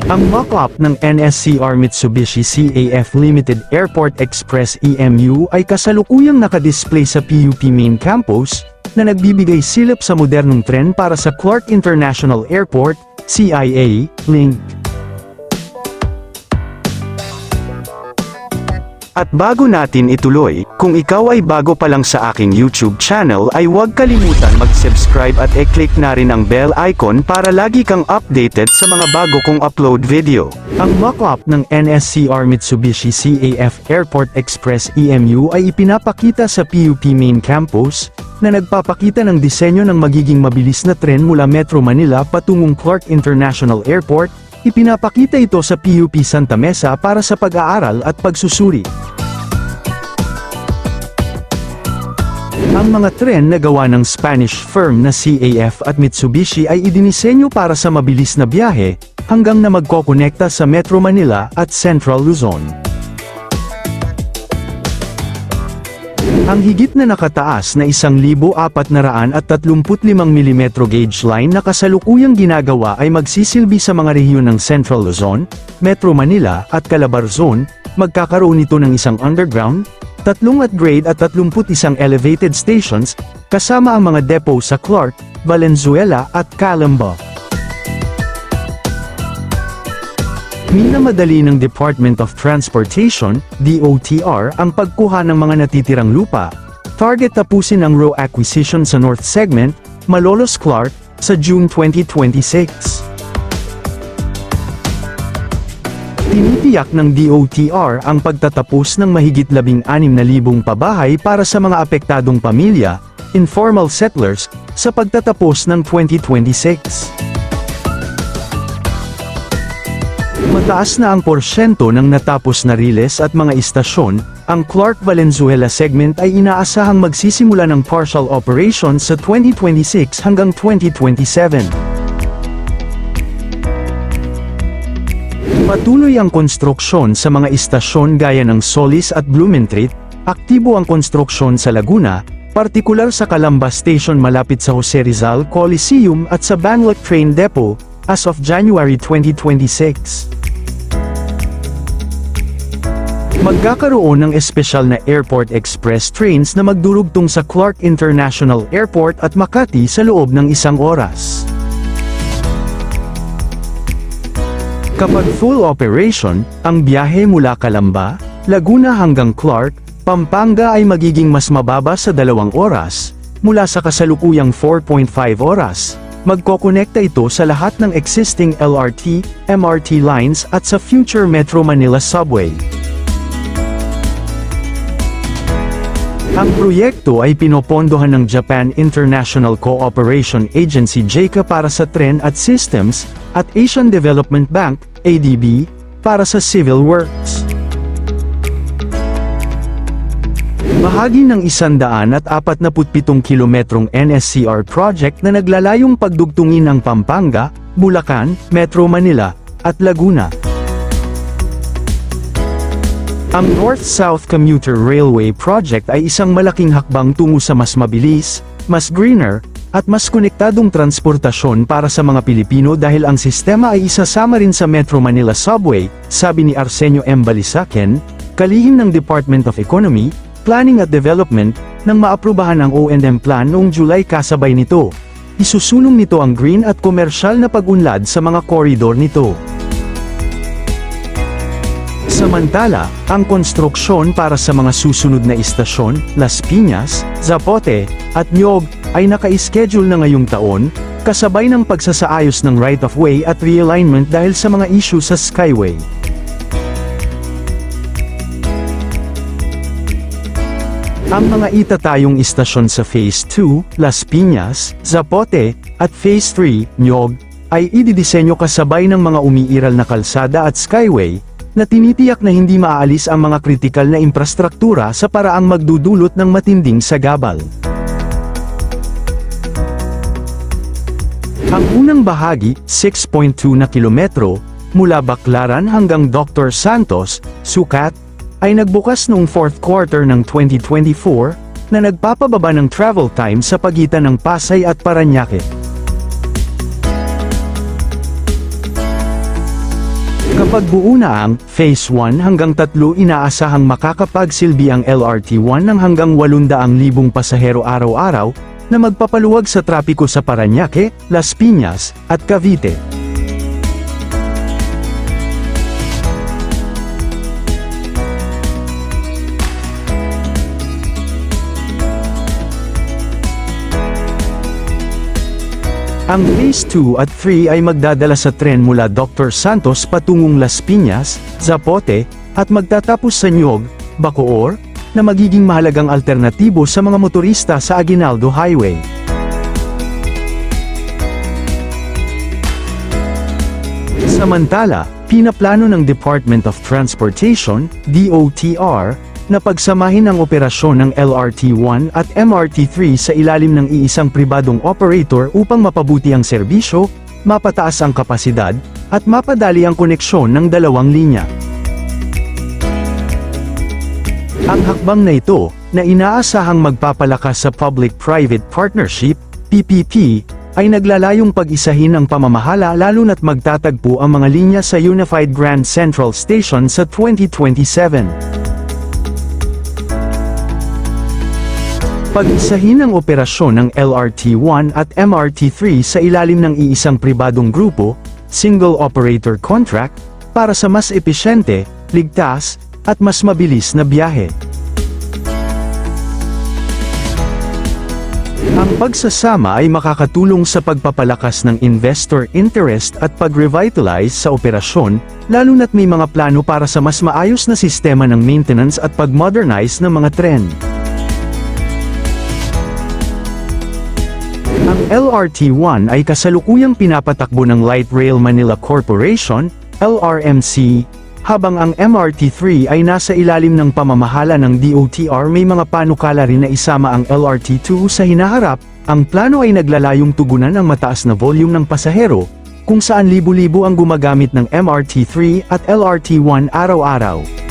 Ang mock-up ng NSCR Mitsubishi CAF Limited Airport Express EMU ay kasalukuyang nakadisplay sa PUP Main Campus, na nagbibigay silip sa modernong tren para sa Clark International Airport, CIA, Link. At bago natin ituloy, kung ikaw ay bago pa lang sa aking YouTube channel ay huwag kalimutan mag-subscribe at e-click na rin ang bell icon para lagi kang updated sa mga bago kong upload video. Ang mock-up ng NSCR Mitsubishi CAF Airport Express EMU ay ipinapakita sa PUP Main Campus, na nagpapakita ng disenyo ng magiging mabilis na tren mula Metro Manila patungong Clark International Airport. Ipinapakita ito sa PUP Santa Mesa para sa pag-aaral at pagsusuri. Ang mga tren na gawa ng Spanish firm na CAF at Mitsubishi ay idinisenyo para sa mabilis na biyahe, hanggang na magkokonekta sa Metro Manila at Central Luzon. Ang higit na nakataas na 1,435 mm gauge line na kasalukuyang ginagawa ay magsisilbi sa mga rehiyon ng Central Luzon, Metro Manila at Calabarzon. Magkakaroon ito ng isang underground, 3 upgrade at 31 elevated stations, kasama ang mga depot sa Clark, Valenzuela at Calamba. Minamadali ng Department of Transportation, DOTR, ang pagkuha ng mga natitirang lupa. Target tapusin ang row acquisition sa North Segment, Malolos-Clark, sa June 2026. Tinitiyak ng DOTR ang pagtatapos ng mahigit 16,000 pabahay para sa mga apektadong pamilya, informal settlers, sa pagtatapos ng 2026. Mataas na ang porsyento ng natapos na riles at mga istasyon. Ang Clark Valenzuela segment ay inaasahang magsisimula ng partial operations sa 2026 hanggang 2027. Patuloy ang konstruksyon sa mga istasyon gaya ng Solis at Blumentritt. Aktibo ang konstruksyon sa Laguna, partikular sa Calamba Station malapit sa Jose Rizal Coliseum at sa Banlac Train Depot, as of January 2026. Magkakaroon ng espesyal na airport express trains na magdurugtong sa Clark International Airport at Makati sa loob ng 1 oras. Kapag full operation, ang biyahe mula Calamba, Laguna hanggang Clark, Pampanga ay magiging mas mababa sa 2 oras, mula sa kasalukuyang 4.5 oras. Magkokonekta ito sa lahat ng existing LRT, MRT lines at sa future Metro Manila Subway. Ang proyekto ay pinopondohan ng Japan International Cooperation Agency JICA para sa tren at systems, at Asian Development Bank, ADB, para sa civil works. Bahagi ng 147 kilometrong NSCR project na naglalayong pagdugtungin ang Pampanga, Bulacan, Metro Manila, at Laguna. Ang North-South Commuter Railway Project ay isang malaking hakbang tungo sa mas mabilis, mas greener, at mas konektadong transportasyon para sa mga Pilipino dahil ang sistema ay isasama rin sa Metro Manila Subway, sabi ni Arsenio M. Balisaken, kalihim ng Department of Economy, Planning at Development, nang maaprubahan ang O&M plan noong July kasabay nito. Isusulong nito ang green at komersyal na pag-unlad sa mga koridor nito. Samantala, ang konstruksyon para sa mga susunod na istasyon, Las Piñas, Zapote, at Nyog, ay naka-schedule na ngayong taon, kasabay ng pagsasaayos ng right-of-way at realignment dahil sa mga issue sa Skyway. Ang mga itatayong istasyon sa Phase 2, Las Piñas, Zapote, at Phase 3, Nyog, ay ididisenyo kasabay ng mga umiiral na kalsada at Skyway, na tinitiyak na hindi maaalis ang mga kritikal na infrastruktura sa paraang magdudulot ng matinding sagabal. Ang unang bahagi, 6.2 na kilometro, mula Baclaran hanggang Dr. Santos, Sucat, ay nagbukas noong 4th quarter ng 2024, na nagpapababa ng travel time sa pagitan ng Pasay at Parañaque. pagbuo na ang Phase 1 hanggang 3, inaasahang makakapagsilbi ang LRT1 ng hanggang 800,000 pasahero araw-araw, na magpapaluwag sa trapiko sa Parañaque, Las Piñas, at Cavite. Ang Phase 2 at 3 ay magdadala sa tren mula Dr. Santos patungong Las Piñas, Zapote, at magtatapos sa Nyog, Bacoor, na magiging mahalagang alternatibo sa mga motorista sa Aguinaldo Highway. Samantala, pinaplano ng Department of Transportation, DOTR, na pagsamahin ang operasyon ng LRT1 at MRT3 sa ilalim ng iisang pribadong operator upang mapabuti ang serbisyo, mapataas ang kapasidad, at mapadali ang koneksyon ng dalawang linya. Ang hakbang na ito, na inaasahang magpapalakas sa Public-Private Partnership, PPP, ay naglalayong pag-isahin ang pamamahala lalo na't magtatagpo ang mga linya sa Unified Grand Central Station sa 2027. Pag-isahin ang operasyon ng LRT1 at MRT3 sa ilalim ng iisang pribadong grupo, single operator contract, para sa mas epesyente, ligtas, at mas mabilis na biyahe. Ang pagsasama ay makakatulong sa pagpapalakas ng investor interest at pag-revitalize sa operasyon, lalo na't may mga plano para sa mas maayos na sistema ng maintenance at pag-modernize ng mga tren. Ang LRT1 ay kasalukuyang pinapatakbo ng Light Rail Manila Corporation, LRMC, habang ang MRT3 ay nasa ilalim ng pamamahala ng DOTR. May mga panukala rin na isama ang LRT2 sa hinaharap. Ang plano ay naglalayong tugunan ang mataas na volume ng pasahero, kung saan libo-libo ang gumagamit ng MRT3 at LRT1 araw-araw.